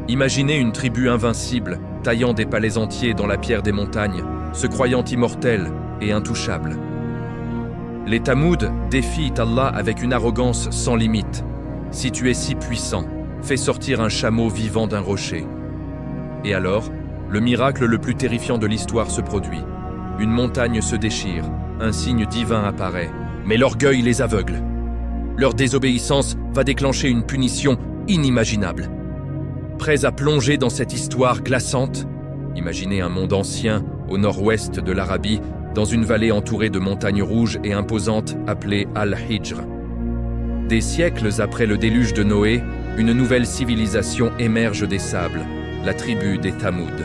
Imaginez une tribu invincible, taillant des palais entiers dans la pierre des montagnes, se croyant immortels et intouchables. Les Tamouds défient Allah avec une arrogance sans limite. « Si tu es si puissant, fais sortir un chameau vivant d'un rocher. » Et alors, le miracle le plus terrifiant de l'histoire se produit. Une montagne se déchire, un signe divin apparaît, mais l'orgueil les aveugle. Leur désobéissance va déclencher une punition inimaginable. Prêts à plonger dans cette histoire glaçante, imaginez un monde ancien au nord-ouest de l'Arabie, dans une vallée entourée de montagnes rouges et imposantes appelée Al-Hijr. Des siècles après le déluge de Noé, une nouvelle civilisation émerge des sables, la tribu des Tamouds.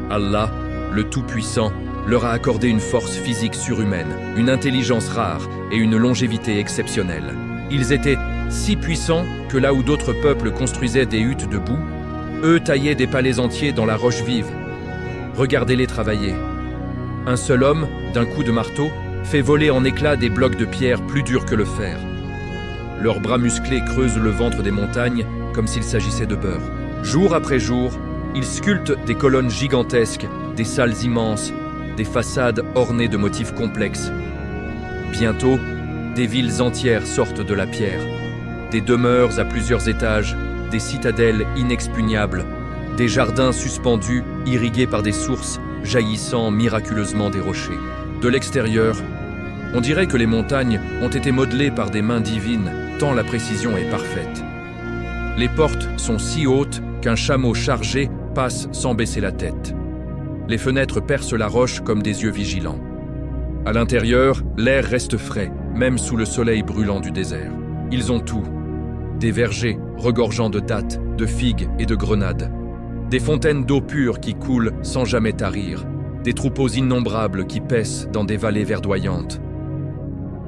Allah, le Tout-Puissant, leur a accordé une force physique surhumaine, une intelligence rare et une longévité exceptionnelle. Ils étaient si puissants que là où d'autres peuples construisaient des huttes de boue, eux taillaient des palais entiers dans la roche vive. Regardez-les travailler. Un seul homme, d'un coup de marteau, fait voler en éclats des blocs de pierre plus durs que le fer. Leurs bras musclés creusent le ventre des montagnes comme s'il s'agissait de beurre. Jour après jour, ils sculptent des colonnes gigantesques, des salles immenses, des façades ornées de motifs complexes. Bientôt, des villes entières sortent de la pierre, des demeures à plusieurs étages, des citadelles inexpugnables, des jardins suspendus, irrigués par des sources jaillissant miraculeusement des rochers. De l'extérieur, on dirait que les montagnes ont été modelées par des mains divines, tant la précision est parfaite. Les portes sont si hautes qu'un chameau chargé passe sans baisser la tête. Les fenêtres percent la roche comme des yeux vigilants. À l'intérieur, l'air reste frais, même sous le soleil brûlant du désert. Ils ont tout. Des vergers regorgeant de dattes, de figues et de grenades. Des fontaines d'eau pure qui coulent sans jamais tarir. Des troupeaux innombrables qui paissent dans des vallées verdoyantes.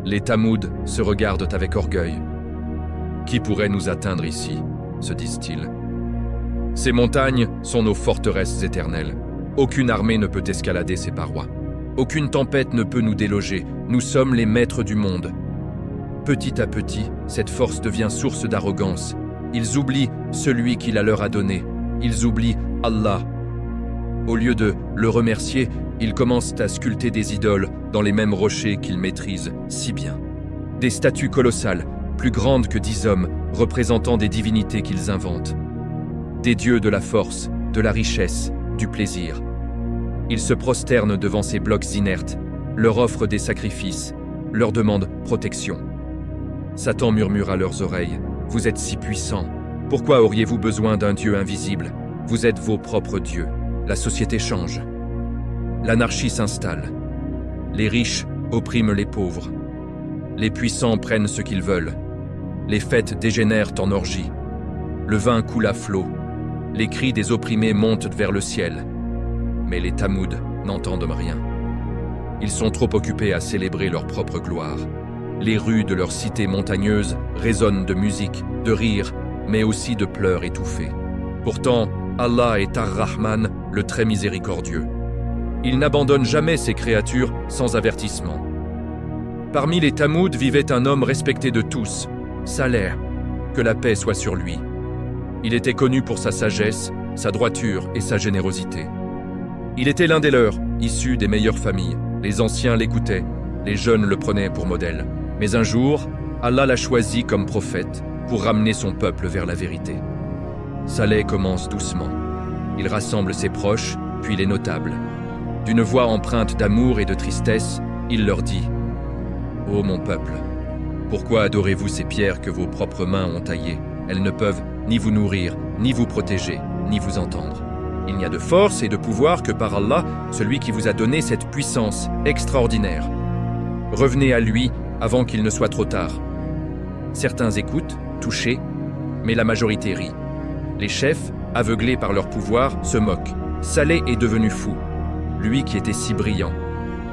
Les Tamouds se regardent avec orgueil. « Qui pourrait nous atteindre ici ?» se disent-ils. « Ces montagnes sont nos forteresses éternelles. Aucune armée ne peut escalader ces parois. Aucune tempête ne peut nous déloger. Nous sommes les maîtres du monde. » Petit à petit, cette force devient source d'arrogance. Ils oublient celui qui la leur a donné. Ils oublient Allah. Au lieu de le remercier, ils commencent à sculpter des idoles dans les mêmes rochers qu'ils maîtrisent si bien. Des statues colossales, plus grandes que 10 hommes, représentant des divinités qu'ils inventent. Des dieux de la force, de la richesse, du plaisir. Ils se prosternent devant ces blocs inertes, leur offrent des sacrifices, leur demandent protection. Satan murmure à leurs oreilles, « Vous êtes si puissants. Pourquoi auriez-vous besoin d'un Dieu invisible? Vous êtes vos propres dieux. » La société change. L'anarchie s'installe. Les riches oppriment les pauvres. Les puissants prennent ce qu'ils veulent. Les fêtes dégénèrent en orgie. Le vin coule à flot. Les cris des opprimés montent vers le ciel. Mais les Tamouds n'entendent rien. Ils sont trop occupés à célébrer leur propre gloire. Les rues de leur cité montagneuse résonnent de musique, de rires, mais aussi de pleurs étouffés. Pourtant, Allah est Ar-Rahman, le très miséricordieux. Il n'abandonne jamais ses créatures sans avertissement. Parmi les Tamouds vivait un homme respecté de tous, Saleh, que la paix soit sur lui. Il était connu pour sa sagesse, sa droiture et sa générosité. Il était l'un des leurs, issu des meilleures familles. Les anciens l'écoutaient, les jeunes le prenaient pour modèle. Mais un jour, Allah l'a choisi comme prophète pour ramener son peuple vers la vérité. Saleh commence doucement. Il rassemble ses proches, puis les notables. D'une voix empreinte d'amour et de tristesse, il leur dit « Ô mon peuple, pourquoi adorez-vous ces pierres que vos propres mains ont taillées? Elles ne peuvent ni vous nourrir, ni vous protéger, ni vous entendre. Il n'y a de force et de pouvoir que par Allah, celui qui vous a donné cette puissance extraordinaire. Revenez à lui avant qu'il ne soit trop tard. » Certains écoutent, touchés, mais la majorité rit. Les chefs, aveuglés par leur pouvoir, se moquent. Saleh est devenu fou, lui qui était si brillant.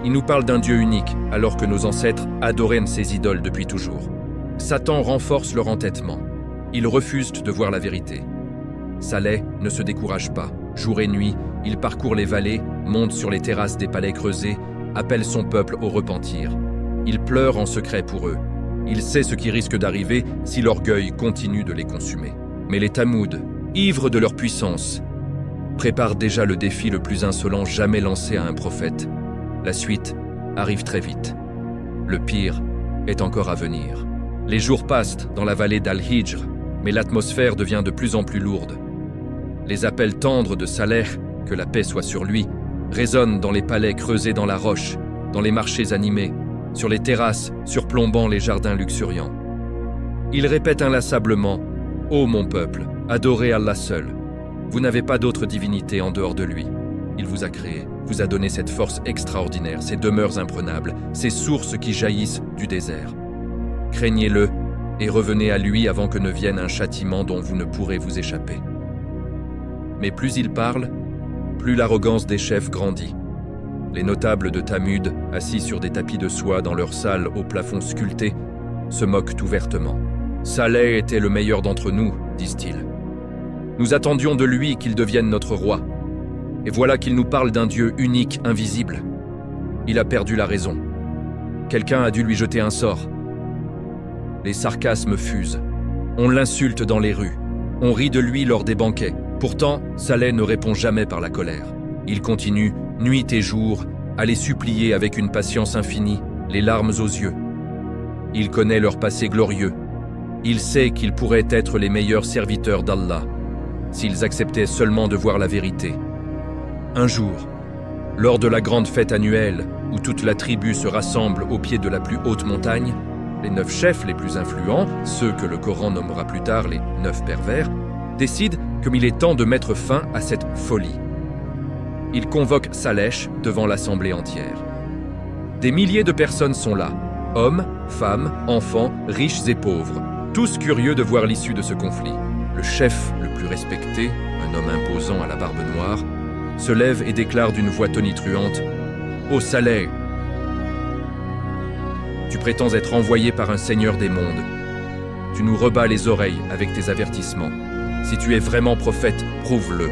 Il nous parle d'un Dieu unique, alors que nos ancêtres adoraient ces idoles depuis toujours. Satan renforce leur entêtement. Ils refusent de voir la vérité. Saleh ne se décourage pas. Jour et nuit, il parcourt les vallées, monte sur les terrasses des palais creusés, appelle son peuple au repentir. Il pleure en secret pour eux. Il sait ce qui risque d'arriver si l'orgueil continue de les consumer. Mais les Tamouds ivres de leur puissance, préparent déjà le défi le plus insolent jamais lancé à un prophète. La suite arrive très vite. Le pire est encore à venir. Les jours passent dans la vallée d'Al-Hijr, mais l'atmosphère devient de plus en plus lourde. Les appels tendres de Saleh, que la paix soit sur lui, résonnent dans les palais creusés dans la roche, dans les marchés animés, sur les terrasses surplombant les jardins luxuriants. Il répète inlassablement « Ô mon peuple, adorez Allah seul. Vous n'avez pas d'autre divinité en dehors de lui. Il vous a créé, vous a donné cette force extraordinaire, ces demeures imprenables, ces sources qui jaillissent du désert. Craignez-le et revenez à lui avant que ne vienne un châtiment dont vous ne pourrez vous échapper. » Mais plus il parle, plus l'arrogance des chefs grandit. Les notables de Thamud, assis sur des tapis de soie dans leur salle au plafond sculpté, se moquent ouvertement. « Saleh était le meilleur d'entre nous, disent-ils. Nous attendions de lui qu'il devienne notre roi. Et voilà qu'il nous parle d'un Dieu unique, invisible. Il a perdu la raison. Quelqu'un a dû lui jeter un sort. » Les sarcasmes fusent. On l'insulte dans les rues. On rit de lui lors des banquets. Pourtant, Saleh ne répond jamais par la colère. Il continue, nuit et jour, à les supplier avec une patience infinie, les larmes aux yeux. Il connaît leur passé glorieux. Il sait qu'ils pourraient être les meilleurs serviteurs d'Allah, s'ils acceptaient seulement de voir la vérité. Un jour, lors de la grande fête annuelle, où toute la tribu se rassemble au pied de la plus haute montagne, les 9 chefs les plus influents, ceux que le Coran nommera plus tard les 9 pervers, décident qu'il est temps de mettre fin à cette folie. Il convoque Saleh devant l'assemblée entière. Des milliers de personnes sont là, hommes, femmes, enfants, riches et pauvres, tous curieux de voir l'issue de ce conflit. Le chef le plus respecté, un homme imposant à la barbe noire, se lève et déclare d'une voix tonitruante « Ô Saleh, tu prétends être envoyé par un seigneur des mondes. Tu nous rebats les oreilles avec tes avertissements. Si tu es vraiment prophète, prouve-le.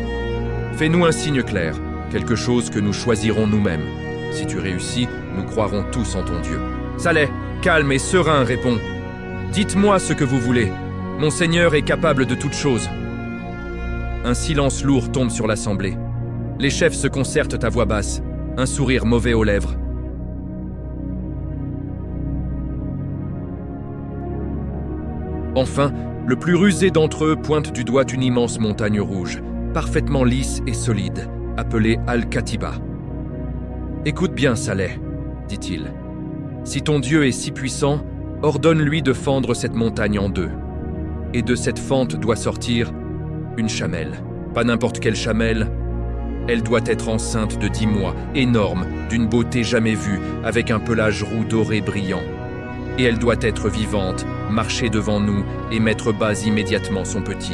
Fais-nous un signe clair, quelque chose que nous choisirons nous-mêmes. Si tu réussis, nous croirons tous en ton Dieu. » Saleh, calme et serein, répond. « Dites-moi ce que vous voulez. Mon Seigneur est capable de toutes choses. » Un silence lourd tombe sur l'assemblée. Les chefs se concertent à voix basse, un sourire mauvais aux lèvres. Enfin, le plus rusé d'entre eux pointe du doigt une immense montagne rouge, parfaitement lisse et solide, appelée Al-Katiba. « Écoute bien, Saleh, dit-il. Si ton Dieu est si puissant, ordonne-lui de fendre cette montagne en deux. Et de cette fente doit sortir une chamelle. Pas n'importe quelle chamelle. Elle doit être enceinte de 10 mois, énorme, d'une beauté jamais vue, avec un pelage roux doré brillant. Et elle doit être vivante, marcher devant nous et mettre bas immédiatement son petit. »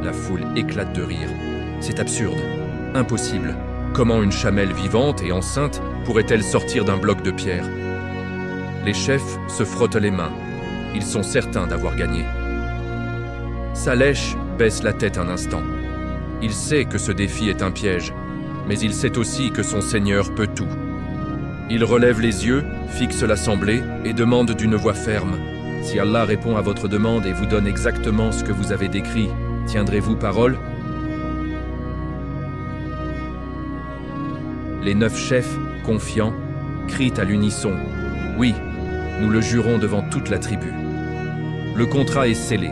La foule éclate de rire. C'est absurde, impossible. Comment une chamelle vivante et enceinte pourrait-elle sortir d'un bloc de pierre? Les chefs se frottent les mains. Ils sont certains d'avoir gagné. Saleh baisse la tête un instant. Il sait que ce défi est un piège, mais il sait aussi que son Seigneur peut tout. Il relève les yeux, fixe l'assemblée et demande d'une voix ferme « Si Allah répond à votre demande et vous donne exactement ce que vous avez décrit, tiendrez-vous parole ?» Les 9 chefs, confiants, crient à l'unisson « Oui, nous le jurons devant toute la tribu. » Le contrat est scellé.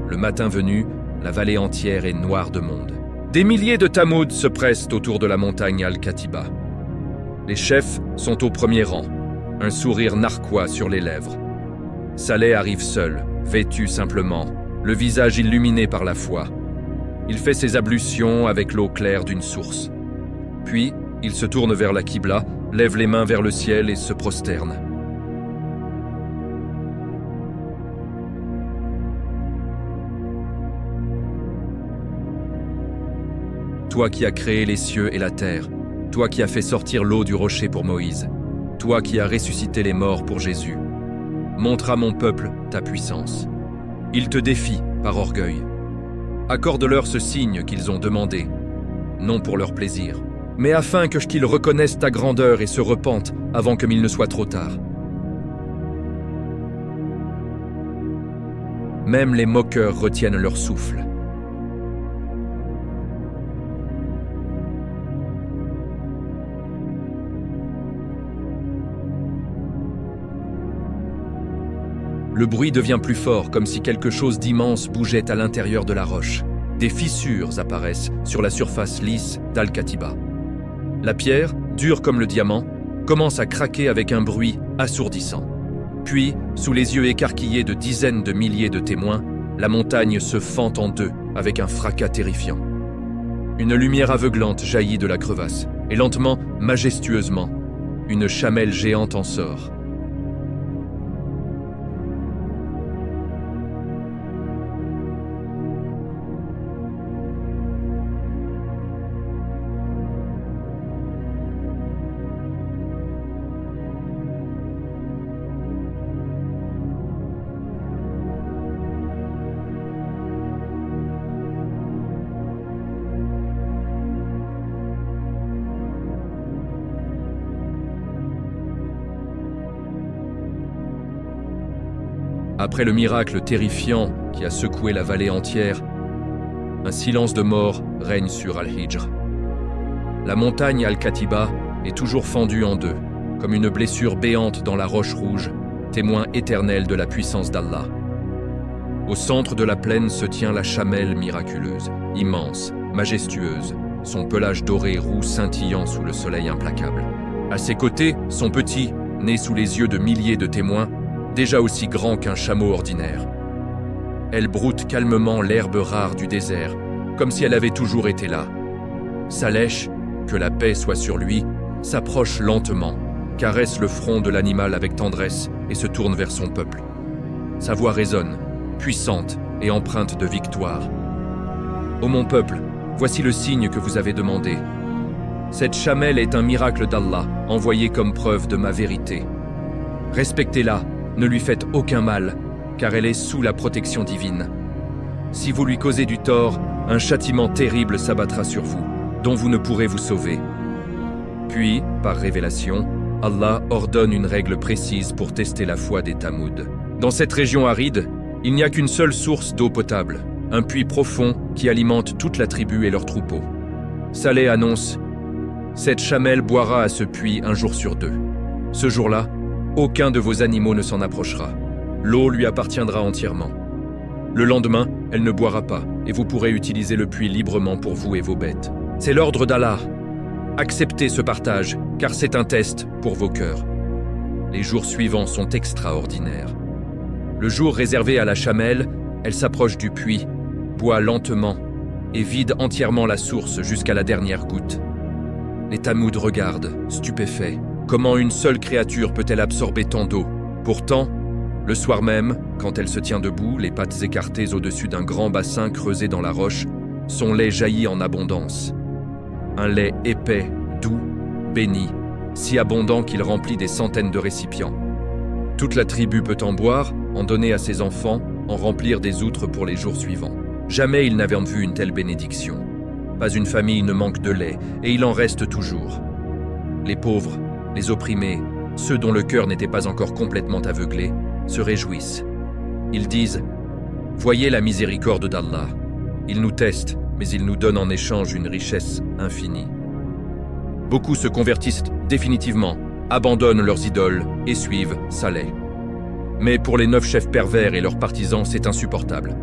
Le matin venu, la vallée entière est noire de monde. Des milliers de Thamud se pressent autour de la montagne Al-Katiba. Les chefs sont au premier rang, un sourire narquois sur les lèvres. Saleh arrive seul, vêtu simplement, le visage illuminé par la foi. Il fait ses ablutions avec l'eau claire d'une source. Puis, il se tourne vers la Qibla, lève les mains vers le ciel et se prosterne. Toi qui as créé les cieux et la terre, toi qui as fait sortir l'eau du rocher pour Moïse, toi qui as ressuscité les morts pour Jésus, montre à mon peuple ta puissance. Ils te défient par orgueil. Accorde-leur ce signe qu'ils ont demandé, non pour leur plaisir, mais afin qu'ils reconnaissent ta grandeur et se repentent avant qu'il ne soit trop tard. Même les moqueurs retiennent leur souffle. Le bruit devient plus fort, comme si quelque chose d'immense bougeait à l'intérieur de la roche. Des fissures apparaissent sur la surface lisse d'Al-Katiba. La pierre, dure comme le diamant, commence à craquer avec un bruit assourdissant. Puis, sous les yeux écarquillés de dizaines de milliers de témoins, la montagne se fend en deux avec un fracas terrifiant. Une lumière aveuglante jaillit de la crevasse, et lentement, majestueusement, une chamelle géante en sort. Après le miracle terrifiant qui a secoué la vallée entière, un silence de mort règne sur Al-Hijr. La montagne Al-Katiba est toujours fendue en deux, comme une blessure béante dans la roche rouge, témoin éternel de la puissance d'Allah. Au centre de la plaine se tient la chamelle miraculeuse, immense, majestueuse, son pelage doré roux scintillant sous le soleil implacable. À ses côtés, son petit, né sous les yeux de milliers de témoins, déjà aussi grand qu'un chameau ordinaire. Elle broute calmement l'herbe rare du désert, comme si elle avait toujours été là. Saleh, que la paix soit sur lui, s'approche lentement, caresse le front de l'animal avec tendresse et se tourne vers son peuple. Sa voix résonne, puissante et empreinte de victoire. « Ô mon peuple, voici le signe que vous avez demandé. Cette chamelle est un miracle d'Allah, envoyé comme preuve de ma vérité. Respectez-la. Ne lui faites aucun mal, car elle est sous la protection divine. Si vous lui causez du tort, un châtiment terrible s'abattra sur vous, dont vous ne pourrez vous sauver. » Puis, par révélation, Allah ordonne une règle précise pour tester la foi des Tamouds. Dans cette région aride, il n'y a qu'une seule source d'eau potable, un puits profond qui alimente toute la tribu et leurs troupeaux. Saleh annonce « Cette chamelle boira à ce puits un jour sur deux. Ce jour-là, aucun de vos animaux ne s'en approchera. L'eau lui appartiendra entièrement. Le lendemain, elle ne boira pas, et vous pourrez utiliser le puits librement pour vous et vos bêtes. C'est l'ordre d'Allah. Acceptez ce partage, car c'est un test pour vos cœurs. Les jours suivants sont extraordinaires. Le jour réservé à la chamelle, elle s'approche du puits, boit lentement et vide entièrement la source jusqu'à la dernière goutte. Les Tamouds regardent, stupéfaits. Comment une seule créature peut-elle absorber tant d'eau? Pourtant, le soir même, quand elle se tient debout, les pattes écartées au-dessus d'un grand bassin creusé dans la roche, son lait jaillit en abondance. Un lait épais, doux, béni, si abondant qu'il remplit des centaines de récipients. Toute la tribu peut en boire, en donner à ses enfants, en remplir des outres pour les jours suivants. Jamais ils n'avaient vu une telle bénédiction. Pas une famille ne manque de lait, et il en reste toujours. Les pauvres, les opprimés, ceux dont le cœur n'était pas encore complètement aveuglé, se réjouissent. Ils disent « Voyez la miséricorde d'Allah. Il nous teste, mais il nous donne en échange une richesse infinie. » Beaucoup se convertissent définitivement, abandonnent leurs idoles et suivent Saleh. Mais pour les 9 chefs pervers et leurs partisans, c'est insupportable.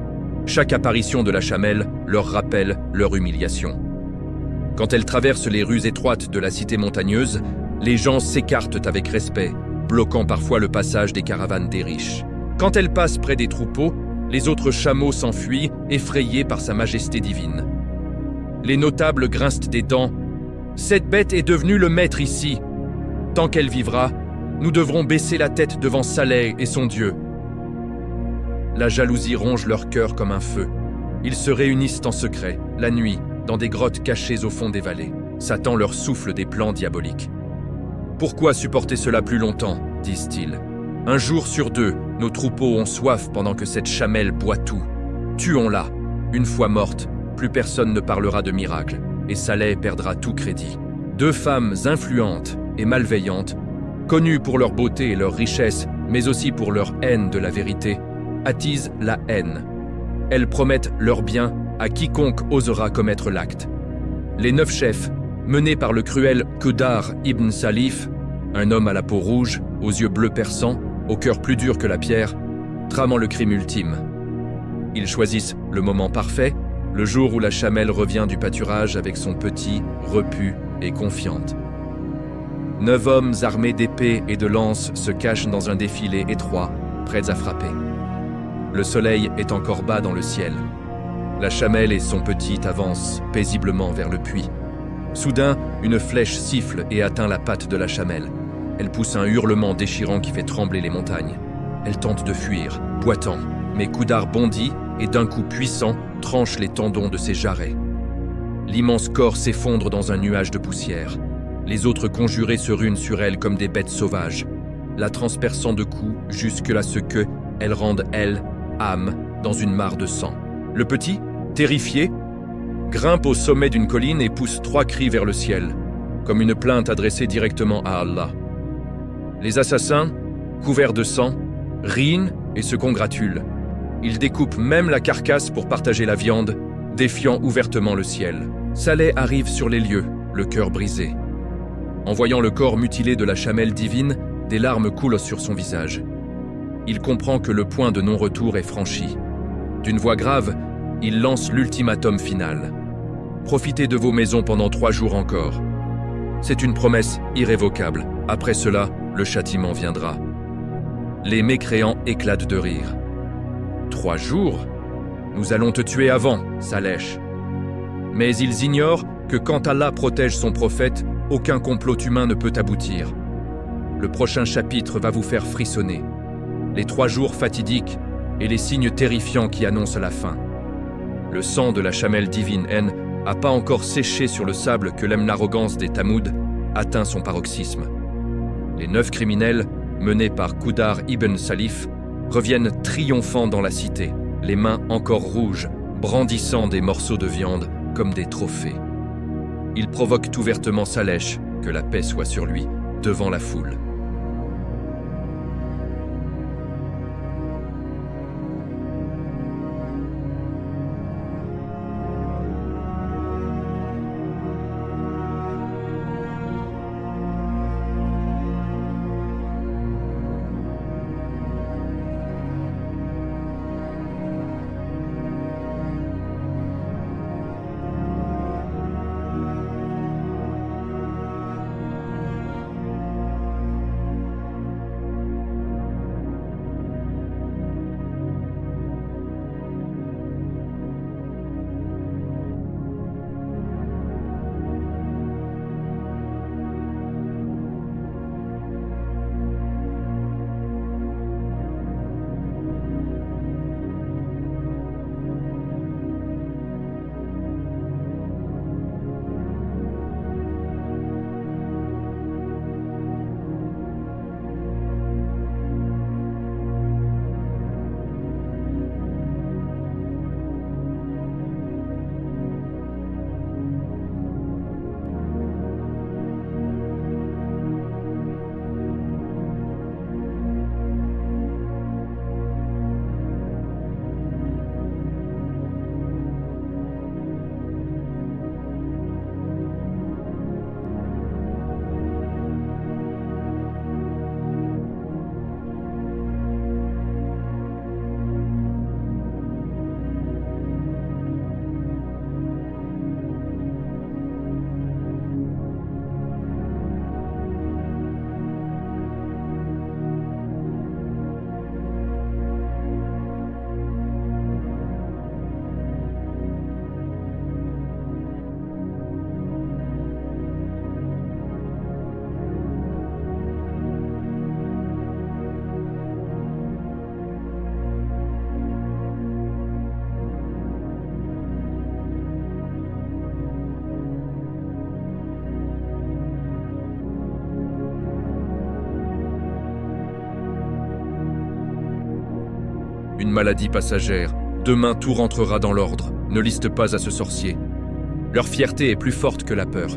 Chaque apparition de la chamelle leur rappelle leur humiliation. Quand elle traverse les rues étroites de la cité montagneuse, les gens s'écartent avec respect, bloquant parfois le passage des caravanes des riches. Quand elle passe près des troupeaux, les autres chameaux s'enfuient, effrayés par sa majesté divine. Les notables grincent des dents. « Cette bête est devenue le maître ici. Tant qu'elle vivra, nous devrons baisser la tête devant Saleh et son Dieu. » La jalousie ronge leur cœur comme un feu. Ils se réunissent en secret, la nuit, dans des grottes cachées au fond des vallées. Satan leur souffle des plans diaboliques. « Pourquoi supporter cela plus longtemps ?» disent-ils. « Un jour sur deux, nos troupeaux ont soif pendant que cette chamelle boit tout. Tuons-la. Une fois morte, plus personne ne parlera de miracle, et Saleh perdra tout crédit. » 2 femmes influentes et malveillantes, connues pour leur beauté et leur richesse, mais aussi pour leur haine de la vérité, attisent la haine. Elles promettent leur bien à quiconque osera commettre l'acte. Les 9 chefs, menés par le cruel Qudar ibn Salif, un homme à la peau rouge, aux yeux bleus perçants, au cœur plus dur que la pierre, tramant le crime ultime. Ils choisissent le moment parfait, le jour où la chamelle revient du pâturage avec son petit, repu et confiante. 9 hommes armés d'épées et de lances se cachent dans un défilé étroit, prêts à frapper. Le soleil est encore bas dans le ciel. La chamelle et son petit avancent paisiblement vers le puits. Soudain, une flèche siffle et atteint la patte de la chamelle. Elle pousse un hurlement déchirant qui fait trembler les montagnes. Elle tente de fuir, boitant, mais Qudar bondit et d'un coup puissant tranche les tendons de ses jarrets. L'immense corps s'effondre dans un nuage de poussière. Les autres conjurés se ruent sur elle comme des bêtes sauvages, la transperçant de coups jusque-là ce que elle rende, elle, âme, dans une mare de sang. Le petit, terrifié, grimpe au sommet d'une colline et pousse 3 cris vers le ciel, comme une plainte adressée directement à Allah. Les assassins, couverts de sang, rient et se congratulent. Ils découpent même la carcasse pour partager la viande, défiant ouvertement le ciel. Saleh arrive sur les lieux, le cœur brisé. En voyant le corps mutilé de la chamelle divine, des larmes coulent sur son visage. Il comprend que le point de non-retour est franchi. D'une voix grave, il lance l'ultimatum final. Profitez de vos maisons pendant 3 jours encore. C'est une promesse irrévocable. Après cela, le châtiment viendra. Les mécréants éclatent de rire. 3 jours? Nous allons te tuer avant, Saleh. Mais ils ignorent que quand Allah protège son prophète, aucun complot humain ne peut aboutir. Le prochain chapitre va vous faire frissonner. Les 3 jours fatidiques et les signes terrifiants qui annoncent la fin. Le sang de la chamelle divine haine n'a pas encore séché sur le sable que l'aime l'arrogance des Tamouds atteint son paroxysme. Les 9 criminels, menés par Qudar ibn Salif, reviennent triomphants dans la cité, les mains encore rouges, brandissant des morceaux de viande comme des trophées. Ils provoquent ouvertement Saleh, que la paix soit sur lui, devant la foule. Une maladie passagère. Demain tout rentrera dans l'ordre. Ne liste pas à ce sorcier. Leur fierté est plus forte que la peur.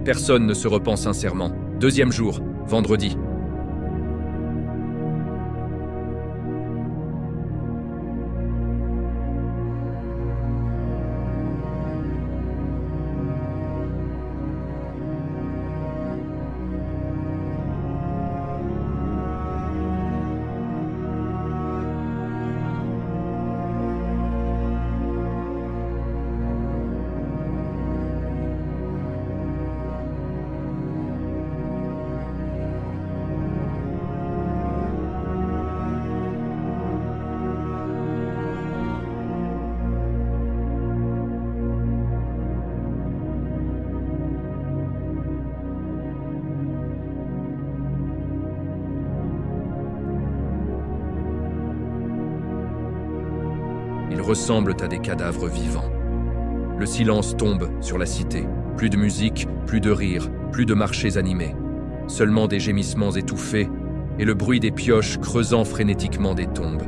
Personne ne se repent sincèrement. Deuxième jour, vendredi. Ils ressemblent à des cadavres vivants. Le silence tombe sur la cité. Plus de musique, plus de rires, plus de marchés animés. Seulement des gémissements étouffés et le bruit des pioches creusant frénétiquement des tombes.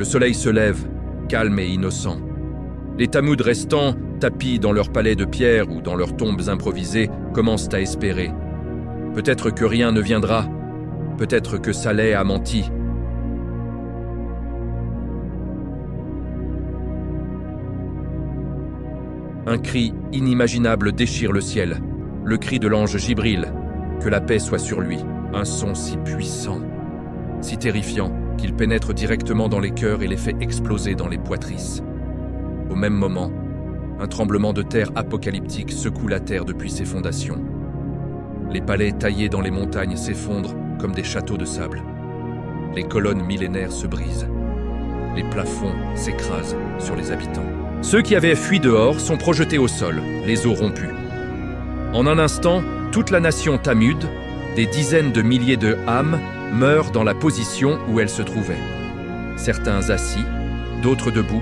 Le soleil se lève, calme et innocent. Les Tamouds restants, tapis dans leurs palais de pierre ou dans leurs tombes improvisées, commencent à espérer. Peut-être que rien ne viendra, peut-être que Saleh a menti. Un cri inimaginable déchire le ciel, le cri de l'ange Jibril, que la paix soit sur lui, un son si puissant, si terrifiant, qu'il pénètre directement dans les cœurs et les fait exploser dans les poitrices. Au même moment, un tremblement de terre apocalyptique secoue la terre depuis ses fondations. Les palais taillés dans les montagnes s'effondrent comme des châteaux de sable. Les colonnes millénaires se brisent. Les plafonds s'écrasent sur les habitants. Ceux qui avaient fui dehors sont projetés au sol, les os rompus. En un instant, toute la nation tamude, des dizaines de milliers de âmes, meurent dans la position où elles se trouvaient. Certains assis, d'autres debout,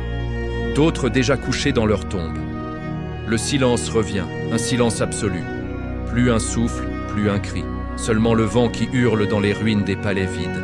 d'autres déjà couchés dans leur tombe. Le silence revient, un silence absolu. Plus un souffle, plus un cri. Seulement le vent qui hurle dans les ruines des palais vides.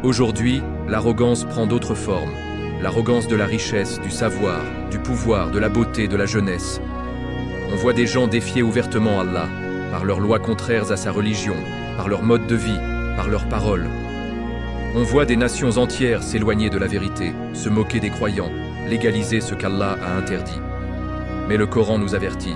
Aujourd'hui, l'arrogance prend d'autres formes. L'arrogance de la richesse, du savoir, du pouvoir, de la beauté, de la jeunesse. On voit des gens défier ouvertement Allah, par leurs lois contraires à sa religion, par leur mode de vie, par leurs paroles. On voit des nations entières s'éloigner de la vérité, se moquer des croyants, légaliser ce qu'Allah a interdit. Mais le Coran nous avertit.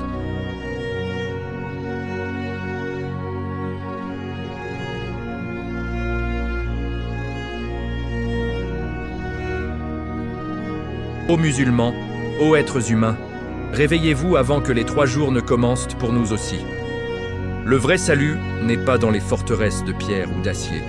Ô musulmans, ô êtres humains, réveillez-vous avant que les 3 jours ne commencent pour nous aussi. Le vrai salut n'est pas dans les forteresses de pierre ou d'acier.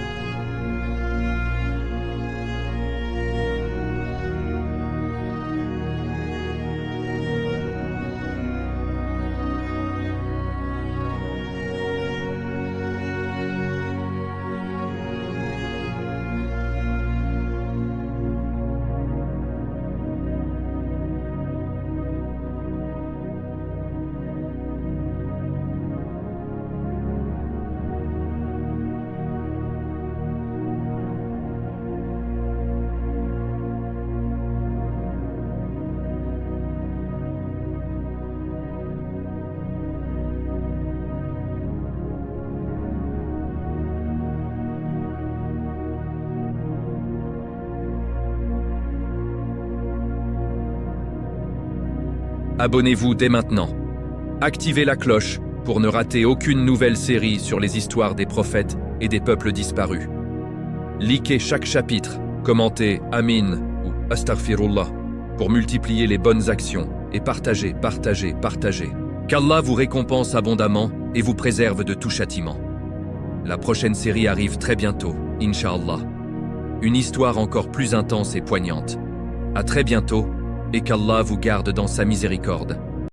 Abonnez-vous dès maintenant. Activez la cloche pour ne rater aucune nouvelle série sur les histoires des prophètes et des peuples disparus. Likez chaque chapitre, commentez Amin ou Astaghfirullah pour multiplier les bonnes actions et partagez. Qu'Allah vous récompense abondamment et vous préserve de tout châtiment. La prochaine série arrive très bientôt, Inch'Allah. Une histoire encore plus intense et poignante. À très bientôt et qu'Allah vous garde dans sa miséricorde.